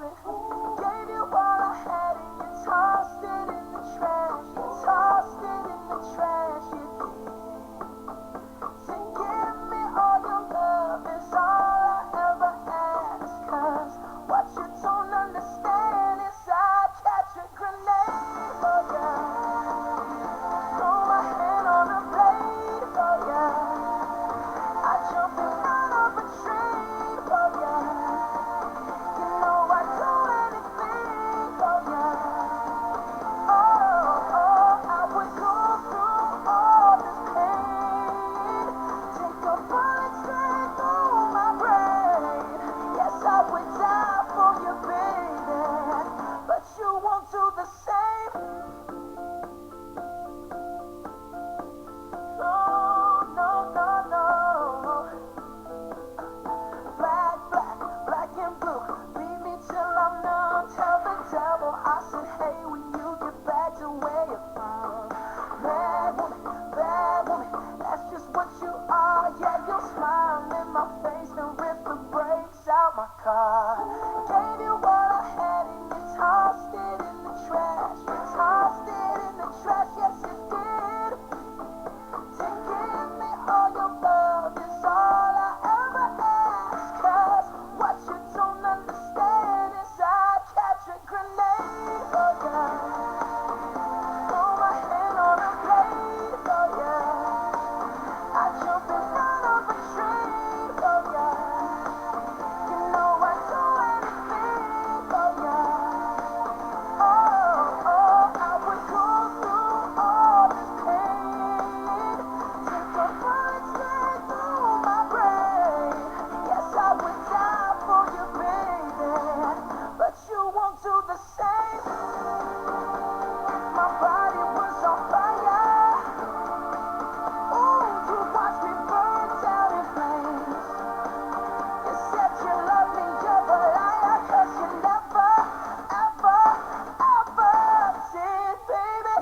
it. Gave you all I had and you tossed it in the trash. You tossed it in the trash, you did. To give me all your love is all I ever ask. 'Cause what you don't understand is I'd catch a grenade for ya. Throw my hand on a blade for ya. I jump in front of a train for ya. You know I'd do anything for ya. I would go through all this pain. Take a bullet straight through my brain. Yes, I would die for you, baby. But you won't do the same. No, no, no, no. Black, black, black and blue. Beat me till I'm numb. Tell the devil I said, hey, when you get back to where you're from. Bad woman, that's just what you are. Yeah, you'll smile in my face and rip the brakes out my car. Gave you all I had and you tossed it in the trash. You tossed it in the trash, yes you did. To give me all your love is all I ever ask. 'Cause what you don't understand is I'd catch a grenade for ya. Throw my hand on a blade for ya. I jump in front of a train for ya. You know I'd do anything for ya. I would go through all this pain. Take a bullet straight through my brain. Yes, I would die for you, baby. But you won't do the same. My body was on fire. Ooh, you watched me burn down in flames. You said you loved me, you're a liar. 'Cause you never, ever, ever did, baby.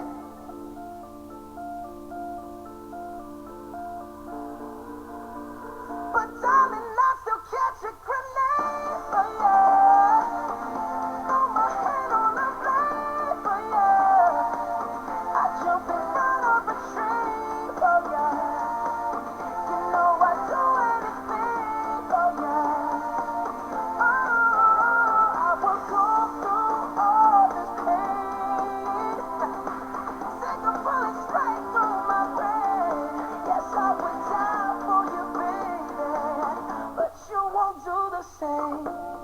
But darling, I still catch a grenade for ya. Throw my hand on a blade for ya. I jump in front of a train for ya. You know I'd do anything for ya. I will go through all this pain. Take a bullet straight through my brain. Yes, I would die for you, baby. But you won't do the same.